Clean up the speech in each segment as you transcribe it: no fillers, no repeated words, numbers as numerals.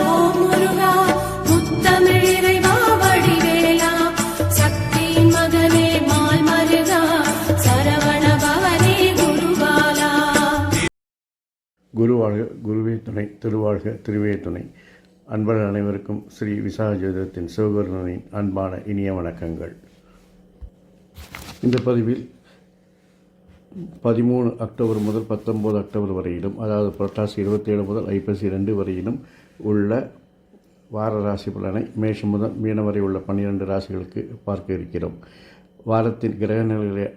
ஓம் முருகா முத்தமிழிறைவா வடிவேலா சக்தியின் மகனே மால் மருகா சரவண பவனே குருபாலா. குருவாழ்க குருவே துணை, திருவாழ்க திருவே துணை. அன்பர்கள் அனைவருக்கும் ஸ்ரீ விசாக ஜோதிடத்தின் சிவகுருவின் அன்பான இனிய வணக்கங்கள். இந்த பதிவில் 13 அக்டோபர் முதல் 19 அக்டோபர் வரையிலும், அதாவது புரட்டாசி 27 முதல் ஐப்பசி 2 வரையிலும் உள்ள வார ராசி பலனை மேஷம் முதல் மீனம் வரை உள்ள 12 ராசிகளுக்கு பார்க்க இருக்கிறோம். வாரத்தின் கிரக நிலைகளை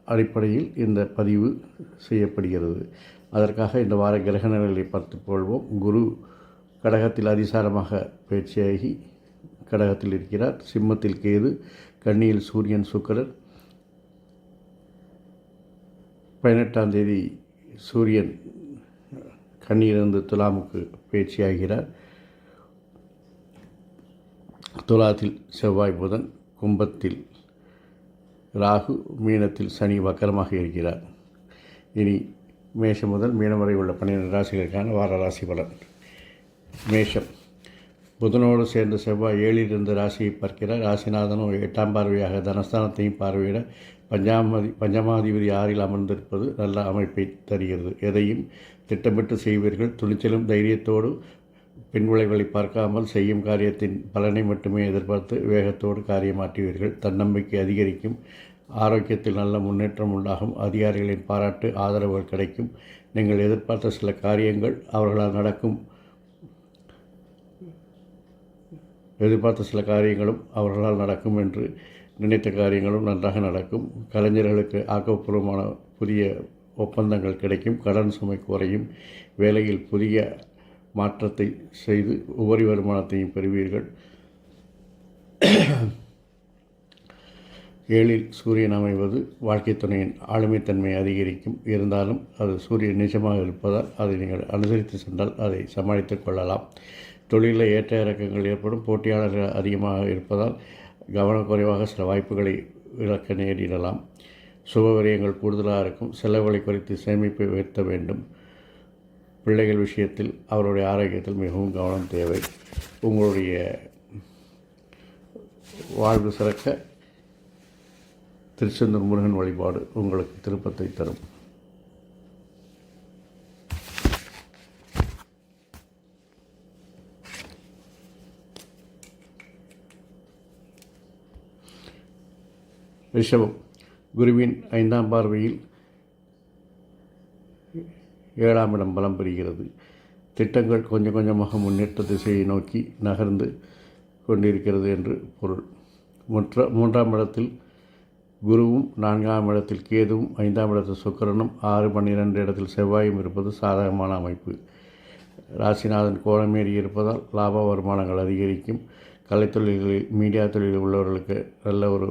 அடிப்படையில் இந்த பதிவு செய்யப்படுகிறது. அதற்காக இந்த வார கிரக நிலைகளை பார்த்துக் கொள்வோம். குரு கடகத்தில் அதிசாரமாக பயிற்சியாகி கடகத்தில் இருக்கிறார். சிம்மத்தில் கேது, கன்னியில் சூரியன், சுக்கிரன். 18ஆம் தேதி சூரியன் கன்னியிலிருந்து துலாமுக்கு பயிற்சியாகிறார். துலாத்தில் செவ்வாய், புதன், கும்பத்தில் ராகு, மீனத்தில் சனி வக்கரமாக இருக்கிறார். இனி மேஷம் முதல் மீனம் வரை உள்ள 12 ராசிகளுக்கான வார ராசி பலன். மேஷம். புதனோடு சேர்ந்த செவ்வாய் 7ல் இருந்து ராசியை பார்க்கிறார். ராசிநாதனும் 8ஆம் பார்வையாக தனஸ்தானத்தையும் பார்வையிட பஞ்சமாதிபதி 6ல் அமர்ந்திருப்பது நல்ல அமைப்பை தருகிறது. எதையும் திட்டமிட்டு செய்வீர்கள். துணிச்சலும் தைரியத்தோடு பின் விளைவுகளை பார்க்காமல் செய்யும் காரியத்தின் பலனை மட்டுமே எதிர்பார்த்து வேகத்தோடு காரியமாற்றுவீர்கள். தன்னம்பிக்கை அதிகரிக்கும். ஆரோக்கியத்தில் நல்ல முன்னேற்றம் உண்டாகும். அதிகாரிகளின் பாராட்டு, ஆதரவுகள் கிடைக்கும். நீங்கள் எதிர்பார்த்த சில காரியங்கள் அவர்களால் நடக்கும். என்று நினைத்த காரியங்களும் நன்றாக நடக்கும். கலைஞர்களுக்கு ஆக்கப்பூர்வமான புதிய ஒப்பந்தங்கள் கிடைக்கும். கடன் சுமை குறையும். வேலையில் புதிய மாற்றத்தை செய்து உபரி வருமானத்தையும் பெறுவீர்கள். 7ல் சூரியன் அமைவது வாழ்க்கை துணையின் ஆளுமைத்தன்மையை அதிகரிக்கும். இருந்தாலும் அது சூரியன் நிஜமாக இருப்பதால் அதை நீங்கள் அனுசரித்து சென்றால் அதை சமாளித்துக் கொள்ளலாம். தொழிலில் ஏற்ற இறக்கங்கள் ஏற்படும். போட்டியாளர்கள் அதிகமாக இருப்பதால் கவனக்குறைவாக சில வாய்ப்புகளை இழக்க நேரிடலாம். சுபவிரயங்கள் கூடுதலாக இருக்கும். செலவுகளை குறைத்து சேமிப்பை உயர்த்த வேண்டும். பிள்ளைகள் விஷயத்தில் அவருடைய ஆரோக்கியத்தில் மிகவும் கவனம் தேவை. உங்களுடைய வாழ்வு சிறக்க திருச்செந்தூர் முருகன் வழிபாடு உங்களுக்கு திருப்பத்தை தரும். ரிஷபம். குருவின் 5ஆம் பார்வையில் 7ஆம் இடம் பலம் பெறுகிறது. திட்டங்கள் கொஞ்சம் கொஞ்சமாக முன்னேற்ற திசையை நோக்கி நகர்ந்து கொண்டிருக்கிறது என்று பொருள். 3ஆம் இடத்தில் குருவும், 4ஆம் இடத்தில் கேதுவும், 5ஆம் இடத்தில் சுக்கிரனும், 6, 12 இடத்தில் செவ்வாயும் இருப்பது சாதகமான அமைப்பு. ராசிநாதன் கோணமேறி இருப்பதால் லாப வருமானங்கள் அதிகரிக்கும். கலைத்தொழில்களில், மீடியா தொழிலில் உள்ளவர்களுக்கு நல்ல ஒரு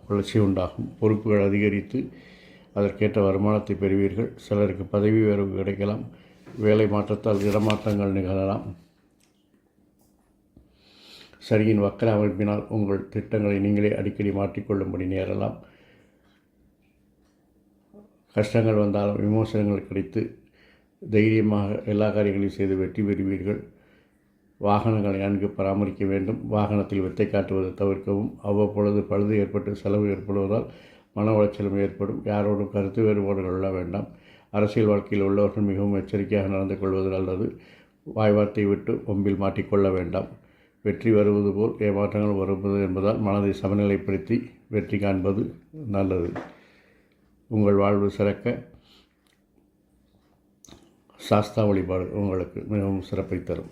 வளர்ச்சி உண்டாகும். பொறுப்புகள் அதிகரித்து அதற்கேற்ற வருமானத்தை பெறுவீர்கள். சிலருக்கு பதவி உயர்வு கிடைக்கலாம். வேலை மாற்றத்தால் இடமாற்றங்கள் நிகழலாம். சரியின் வக்கர அமைப்பினால் உங்கள் திட்டங்களை நீங்களே அடிக்கடி மாற்றிக்கொள்ளும்படி நேரலாம். கஷ்டங்கள் வந்தாலும் விமோசனங்கள் கிடைத்து தைரியமாக எல்லா காரியங்களையும் செய்து வெற்றி பெறுவீர்கள். வாகனங்களை நன்கு பராமரிக்க வேண்டும். வாகனத்தில் வித்தை காட்டுவதை தவிர்க்கவும். அவ்வப்பொழுது பழுது ஏற்பட்டு செலவு ஏற்படுவதால் மன உளைச்சலும் ஏற்படும். யாரோடும் கருத்து வேறுபாடுகள் கொள்ள வேண்டாம். அரசியல் வாழ்க்கையில் உள்ளவர்கள் மிகவும் எச்சரிக்கையாக நடந்து கொள்வது நல்லது. வாய்வார்த்தை விட்டு ஒம்பில் மாட்டிக்கொள்ள வேண்டாம். வெற்றி வருவது போல் ஏமாற்றங்கள் வருவது என்பதால் மனதை சமநிலைப்படுத்தி வெற்றி காண்பது நல்லது. உங்கள் வாழ்வு சிறக்க சாஸ்தா வழிபாடு உங்களுக்கு மிகவும் சிறப்பை தரும்.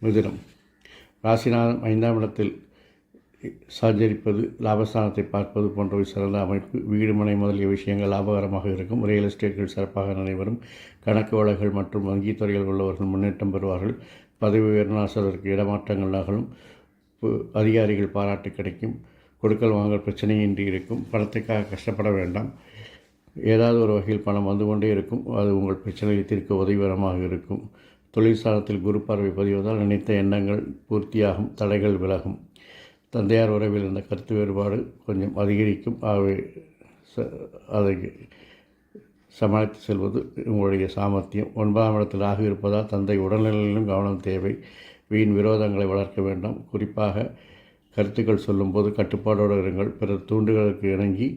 மிதுனம். ராசிநாதன் 5ஆம் இடத்தில் சஞ்சரிப்பது, லாபஸ்தானத்தை பார்ப்பது போன்றவை சிறந்த அமைப்பு. வீடு, மனை முதலிய விஷயங்கள் லாபகரமாக இருக்கும். ரியல் எஸ்டேட்கள் சிறப்பாக நடைபெறும். கணக்கு வழக்குகள் மற்றும் வங்கி துறையில் உள்ளவர்கள் முன்னேற்றம் பெறுவார்கள். பதவி உயர்ந்தால் சிலருக்கு இடமாற்றங்கள் நகலும். அதிகாரிகள் பாராட்டு கிடைக்கும். கொடுக்கல் வாங்கல் பிரச்சனையின்றி இருக்கும். பணத்துக்காக கஷ்டப்பட வேண்டாம். ஏதாவது ஒரு வகையில் பணம் வந்து கொண்டே இருக்கும். அது உங்கள் பிரச்சனையை தீர்க்க உதவிகரமாக இருக்கும். தொழிற்சாலத்தில் குரு பார்வை பதிவதால் நினைத்த எண்ணங்கள் பூர்த்தியாகும். தடைகள் விலகும். தந்தையார் உறவில் இருந்த கருத்து வேறுபாடு கொஞ்சம் அதிகரிக்கும். அதை சமாளித்து செல்வது உங்களுடைய சாமர்த்தியம். 9ஆம் இடத்தில் ராகு இருப்பதால் தந்தை உடல்நிலையிலும் கவனம் தேவை. வீண் விரோதங்களை வளர்க்க வேண்டாம். குறிப்பாக கருத்துக்கள் சொல்லும்போது கட்டுப்பாடோடு இருங்கள். பிறர் தூண்டுகளுக்கு இணங்கி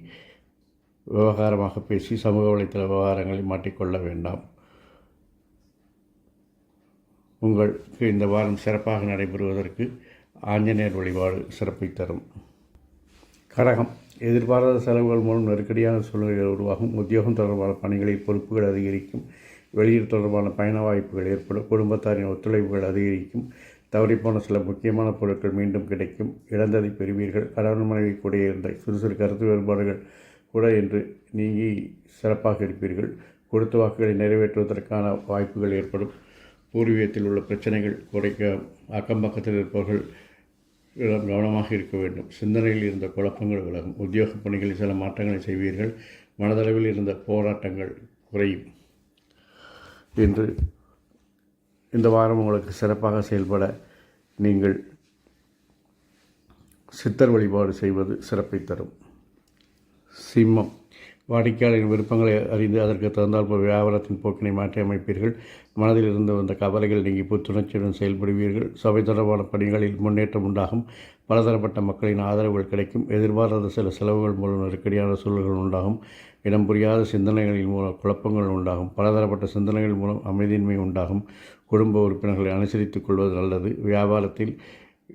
விவகாரமாக பேசி சமூக வலைத்தள விவகாரங்களை மாட்டிக்கொள்ள வேண்டாம். உங்களுக்கு இந்த வாரம் சிறப்பாக நடைபெறுவதற்கு ஆஞ்சநேயர் வழிபாடு சிறப்பை தரும். கடகம், எதிர்பாராத செலவுகள் மூலம் நெருக்கடியான சூழ்நிலைகள் உருவாகும். உத்தியோகம் தொடர்பான பணிகளில் பொறுப்புகள் அதிகரிக்கும். வெளியூர் தொடர்பான பயண வாய்ப்புகள் ஏற்படும். குடும்பத்தாரின் ஒத்துழைப்புகள் அதிகரிக்கும். தவறிப்போன சில முக்கியமான பொருட்கள் மீண்டும் கிடைக்கும். இழந்ததை பெறுவீர்கள். கணவன் மனைவி கூட இருந்த சிறு கருத்து வேறுபாடுகள் கூட என்று நீங்கி சிறப்பாக இருப்பீர்கள். கொடுத்த வாக்குகளை நிறைவேற்றுவதற்கான வாய்ப்புகள் ஏற்படும். பூர்வீகத்தில் உள்ள பிரச்சனைகள் குறைக்க அக்கம்பக்கத்தில் இருப்பவர்கள் கவனமாக இருக்க வேண்டும். சிந்தனையில் இருந்த குழப்பங்கள் விலகும். உத்தியோக பணிகளில் சில மாற்றங்களை செய்வீர்கள். மனதளவில் இருந்த போராட்டங்கள் குறையும். என்று இந்த வாரம் உங்களுக்கு சிறப்பாக செயல்பட நீங்கள் சித்தர் வழிபாடு செய்வது சிறப்பை தரும். சிம்மம், வாடிக்கையாளரின் விருப்பங்களை அறிந்து அதற்கு தகுந்தாற்போல் வியாபாரத்தின் போக்கினை மாற்றி அமைப்பீர்கள். மனதில் இருந்து வந்த கவலைகள் நீங்கி புத்துணர்ச்சியுடன் செயல்படுவீர்கள். சபை தொடர்பான பணிகளில் முன்னேற்றம் உண்டாகும். பலதரப்பட்ட மக்களின் ஆதரவுகள் கிடைக்கும். எதிர்பாராத சில செலவுகள் மூலம் நெருக்கடியான சூழல்கள் உண்டாகும். இடம் புரியாத சிந்தனைகளின் மூலம் குழப்பங்கள் உண்டாகும். பலதரப்பட்ட சிந்தனைகள் மூலம் அமைதியின்மை உண்டாகும். குடும்ப உறுப்பினர்களை அனுசரித்துக் கொள்வது நல்லது. வியாபாரத்தில்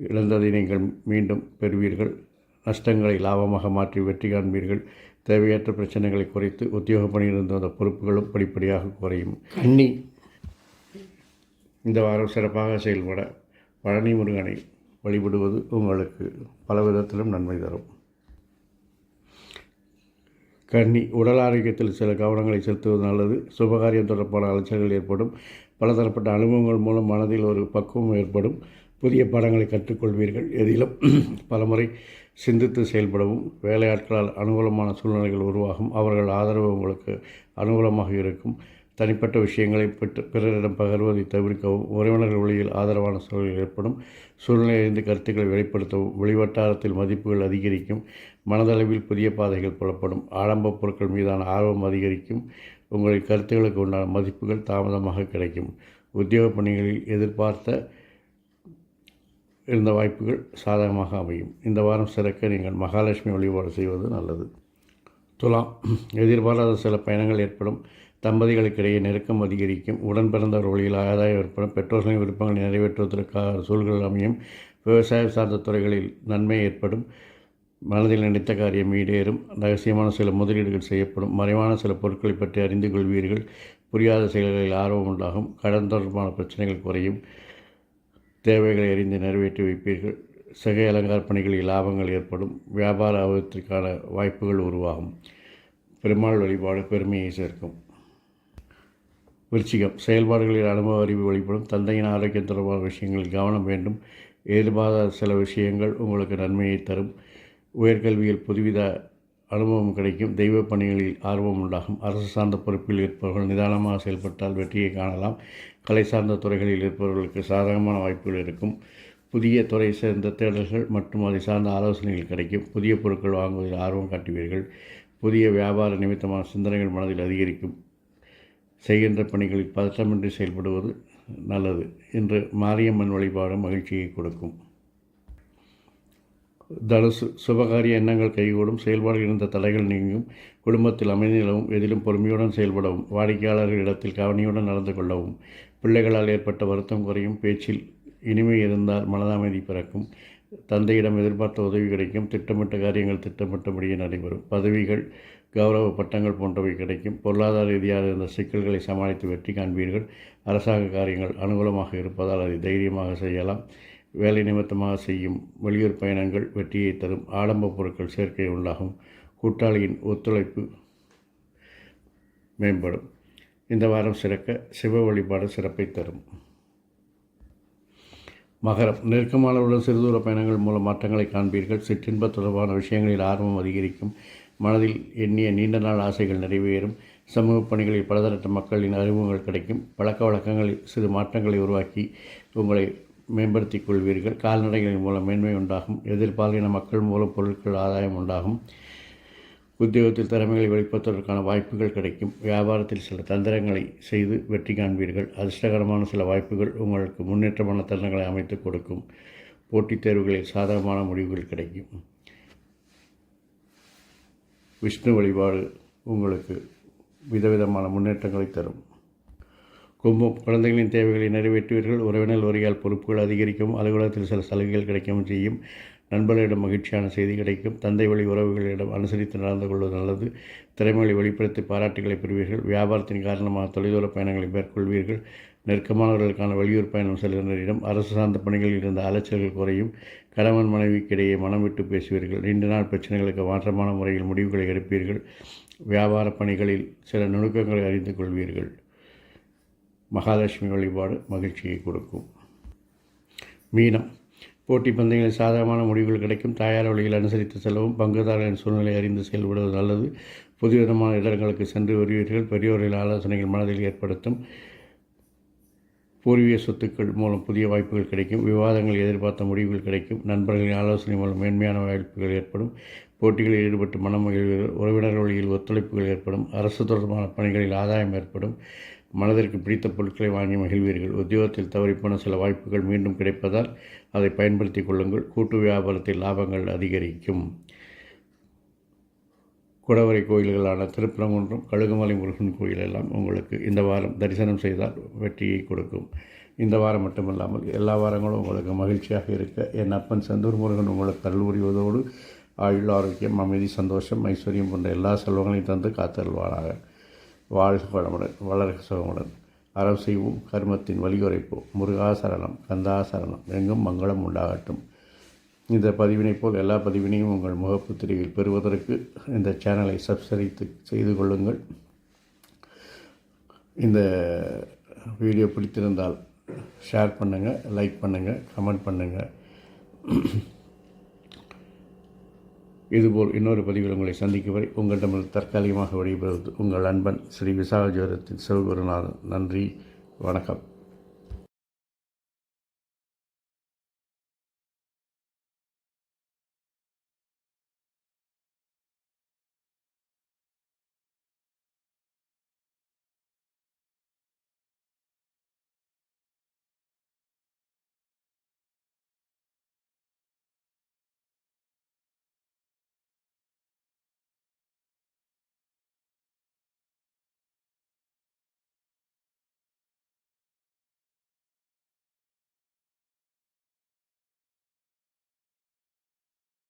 இழந்ததை நீங்கள் மீண்டும் பெறுவீர்கள். நஷ்டங்களை லாபமாக மாற்றி வெற்றி காண்பீர்கள். தேவையற்ற பிரச்சனைகளை குறைத்து உத்தியோக பணியிலிருந்து வந்த பொறுப்புகளும் படிப்படியாக குறையும். கன்னி, இந்த வாரம் சிறப்பாக செயல்பட பழனி முருகனை வழிபடுவது உங்களுக்கு பல விதத்திலும் நன்மை தரும். கன்னி, உடல் ஆரோக்கியத்தில் சில கவனங்களை செலுத்துவது நல்லது. சுபகாரியம் தொடர்பான அலைச்சல்கள் ஏற்படும். பலதரப்பட்ட அனுபவங்கள் மூலம் மனதில் ஒரு பக்குவம் ஏற்படும். புதிய பாடங்களை கற்றுக்கொள்வீர்கள். எதிலும் பலமுறை சிந்தித்து செயல்படவும். வேலையாட்களால் அனுகூலமான சூழ்நிலைகள் உருவாகும். அவர்கள் ஆதரவு உங்களுக்கு அனுகூலமாக இருக்கும். தனிப்பட்ட விஷயங்களை பிறரிடம் பகிர்வதை தவிர்க்கவும். உறவினர்கள் வழியில் ஆதரவான சூழல்கள் ஏற்படும். சூழ்நிலையிலிருந்து கருத்துக்களை வெளிப்படுத்தவும். வெளிவட்டாரத்தில் மதிப்புகள் அதிகரிக்கும். மனதளவில் புதிய பாதைகள் புலப்படும். ஆடம்ப பொருட்கள் மீதான ஆர்வம் அதிகரிக்கும். உங்களின் கருத்துக்களுக்கு உண்டான மதிப்புகள் தாமதமாக கிடைக்கும். உத்தியோக பணிகளில் எதிர்பார்த்த இருந்த வாய்ப்புகள் சாதகமாக அமையும். இந்த வாரம் சிறக்க நீங்கள் மகாலட்சுமி வழிபாடு செய்வது நல்லது. துலாம், எதிர்பாராத சில பயணங்கள் ஏற்படும். தம்பதிகளுக்கிடையே நெருக்கம் அதிகரிக்கும். உடன் பிறந்தவர் வழியில் ஆதாயம் ஏற்படும். பெற்றோர்களின் விருப்பங்களை நிறைவேற்றுவதற்காக சூழல்கள் அமையும். விவசாயம் சார்ந்த துறைகளில் நன்மை ஏற்படும். மனதில் நினைத்த காரியம் ஈடேறும். ரகசியமான சில முதலீடுகள் செய்யப்படும். மறைவான சில பொருட்களை பற்றி அறிந்து கொள்வீர்கள். புரியாத செயல்களில் ஆர்வம் உண்டாகும். கடன் தொடர்பான பிரச்சனைகள் குறையும். தேவைகளை அறிந்து நிறைவேற்றி வைப்பீர்கள். சிகை அலங்கார பணிகளில் லாபங்கள் ஏற்படும். வியாபார ஆபத்திற்கான வாய்ப்புகள் உருவாகும். பெருமாள் வழிபாடு பெருமையை சேர்க்கும். விருச்சிகம், செயல்பாடுகளில் அனுபவ அறிவு வெளிப்படும். தந்தையின் ஆரோக்கியம் தொடர்பான விஷயங்களில் கவனம் வேண்டும். எதிர்பாராத சில விஷயங்கள் உங்களுக்கு நன்மையை தரும். உயர்கல்வியில் புதுவித அனுபவம் கிடைக்கும். தெய்வ பணிகளில் ஆர்வம் உண்டாகும். அரசு சார்ந்த பொறுப்பில் இருப்பவர்கள் நிதானமாக செயல்பட்டால் வெற்றியை காணலாம். கலை சார்ந்த துறைகளில் இருப்பவர்களுக்கு சாதகமான வாய்ப்புகள் இருக்கும். புதிய துறை சேர்ந்த தேடல்கள் மற்றும் அதை சார்ந்த ஆலோசனைகள் கிடைக்கும். புதிய பொருட்கள் வாங்குவதில் ஆர்வம் காட்டுவீர்கள். புதிய வியாபார நிமித்தமான சிந்தனைகள் மனதில் அதிகரிக்கும். செய்கின்ற பணிகளில் பதற்றமின்றி செயல்படுவது நல்லது. இன்று மாரியம்மன் வழிபாடு மகிழ்ச்சியை கொடுக்கும். தனுசு, சுபகாரிய எண்ணங்கள் கைகூடும். செயல்பாடுகள் இருந்த தடைகள் நீங்கும். குடும்பத்தில் அமைதி நிலவும். எதிலும் பொறுமையுடன் செயல்படவும். வாடிக்கையாளர்கள் இடத்தில் கவனியுடன் நடந்து கொள்ளவும். பிள்ளைகளால் ஏற்பட்ட வருத்தம் குறையும். பேச்சில் இனிமை இருந்தால் மனதமைதி பிறக்கும். தந்தையிடம் எதிர்பார்த்த உதவி கிடைக்கும். திட்டமிட்ட காரியங்கள் திட்டமிட்டபடியே நடைபெறும். பதவிகள், கௌரவ பட்டங்கள் போன்றவை கிடைக்கும். பொருளாதார ரீதியாக இருந்த சிக்கல்களை சமாளித்து வெற்றி காண்பீர்கள். அரசாங்க காரியங்கள் அனுகூலமாக இருப்பதால் அதை தைரியமாக செய்யலாம். வேலை நிமித்தமாக செய்யும் வெளியூர் பயணங்கள் வெற்றியை தரும். ஆடம்ப பொருட்கள் சேர்க்கை உண்டாகும். கூட்டாளியின் ஒத்துழைப்பு மேம்படும். இந்த வாரம் சிறக்க சிவ வழிபாடு சிறப்பை தரும். மகரம், நெருக்கமானவருடன் சிறுதூர பயணங்கள் மூலம் மாற்றங்களை காண்பீர்கள். சிற்றின்ப தொடர்பான விஷயங்களில் ஆர்வம் அதிகரிக்கும். மனதில் எண்ணிய நீண்ட நாள் ஆசைகள் நிறைவேறும். சமூக பணிகளில் பலதரப்பட்ட மக்களின் அறிமுகங்கள் கிடைக்கும். பழக்க வழக்கங்களில் சிறு மாற்றங்களை உருவாக்கி உங்களை மேம்படுத்திக் கொள்வீர்கள். கால்நடைகளின் மூலம் மேன்மை உண்டாகும். எதிர்பாலின மக்கள் மூலம் பொருட்கள் ஆதாயம் உண்டாகும். உத்தியோகத்தில் திறமைகளை வெளிப்படுத்துவதற்கான வாய்ப்புகள் கிடைக்கும். வியாபாரத்தில் சில தந்திரங்களை செய்து வெற்றி காண்பீர்கள். அதிர்ஷ்டகரமான சில வாய்ப்புகள் உங்களுக்கு முன்னேற்றமான தருணங்களை அமைத்துக் கொடுக்கும். போட்டித் தேர்வுகளில் சாதகமான முடிவுகள் கிடைக்கும். விஷ்ணு வழிபாடு உங்களுக்கு விதவிதமான முன்னேற்றங்களை தரும். கும்பம், குழந்தைகளின் தேவைகளை நிறைவேற்றுவீர்கள். உறவினர் வரியால் பொறுப்புகள் அதிகரிக்கும். அலுவலகத்தில் சில சலுகைகள் கிடைக்கவும் செய்யும். நண்பர்களிடம் மகிழ்ச்சியான செய்தி கிடைக்கும். தந்தை வழி உறவுகளிடம் அனுசரித்து நடந்து கொள்வது நல்லது. திறமைகளை வெளிப்படுத்தி பாராட்டுகளை பெறுவீர்கள். வியாபாரத்தின் காரணமாக தொலைதூர பயணங்களை மேற்கொள்வீர்கள். நெருக்கமானவர்களுக்கான வெளியூர் பயணம் செல்கின்றனிடம் அரசு சார்ந்த பணிகளில் இருந்த அலைச்சல்கள் குறையும். கணவன் மனைவிக்கிடையே மனம் விட்டு பேசுவீர்கள். நீண்ட நாள் பிரச்சனைகளுக்கு மாற்றமான முறையில் முடிவுகளை எடுப்பீர்கள். வியாபார பணிகளில் சில நுணுக்கங்களை அறிந்து கொள்வீர்கள். மகாலட்சுமி வழிபாடு மகிழ்ச்சியை கொடுக்கும். மீனம், போட்டி பந்தயங்களில் சாதகமான முடிவுகள் கிடைக்கும். தாயார் வழியில் அனுசரித்து செல்லவும் பங்குதாரர்களின் சூழ்நிலை அறிந்து செயல்படுவது நல்லது. புதுவிதமான இடங்களுக்கு சென்று வருவீர்கள். பெரியோர்களின் ஆலோசனைகள் மனதில் ஏற்படுத்தும். பூர்வீக சொத்துக்கள் மூலம் புதிய வாய்ப்புகள் கிடைக்கும். விவாதங்கள் எதிர்பார்த்த முடிவுகள் கிடைக்கும். நண்பர்களின் ஆலோசனை மூலம் மேன்மையான வாய்ப்புகள் ஏற்படும். போட்டிகளில் ஈடுபட்டு மனம் மகிழ்வீர்கள். உறவினர் வழியில் ஒத்துழைப்புகள் ஏற்படும். அரசு தொடர்பான பணிகளில் ஆதாயம் ஏற்படும். மனதிற்கு பிடித்த பொருட்களை வாங்கி மகிழ்வீர்கள். உத்தியோகத்தில் தவறிப்போன சில வாய்ப்புகள் மீண்டும் கிடைப்பதால் அதை பயன்படுத்தி கொள்ளுங்கள். கூட்டு வியாபாரத்தில் லாபங்கள் அதிகரிக்கும். குடவரை கோயில்களான திருப்பரங்குன்றம், கழுகுமலை முருகன் கோயில் எல்லாம் உங்களுக்கு இந்த வாரம் தரிசனம் செய்தால் வெற்றியை கொடுக்கும். இந்த வாரம் மட்டுமல்லாமல் எல்லா வாரங்களும் உங்களுக்கு மகிழ்ச்சியாக இருக்க என் அப்பன் செந்தூர் முருகன் உங்களுக்கு அருள் புரிவதோடு ஆயுள், ஆரோக்கியம், அமைதி, சந்தோஷம், ஐஸ்வர்யம் போன்ற எல்லா செல்வங்களையும் தந்து காத்தருள்வாராக. வாழ்க வளமுடன், வளர்க சுகமுடன். அறம் செய்வோம், கர்மத்தின் வழியுரைப்போம். முருகாசரணம், கந்தாசரணம், எங்கும் மங்களம் உண்டாகட்டும். இந்த பதிவினை போல் எல்லா பதிவினையும் உங்கள் முகப்பு திரையில் பெறுவதற்கு இந்த சேனலை சப்ஸ்கிரைப் செய்து கொள்ளுங்கள். இந்த வீடியோ பிடித்திருந்தால் ஷேர் பண்ணுங்கள், லைக் பண்ணுங்கள், கமெண்ட் பண்ணுங்கள். இதுபோல் இன்னொரு பதிவில் உங்களை சந்திக்கும் வரை உங்களிடமிருந்து தற்காலிகமாக விடைபெறுவது உங்கள் அன்பன் ஸ்ரீ விசாகஜோதத்தின் சிவகுருநாதன். நன்றி, வணக்கம்.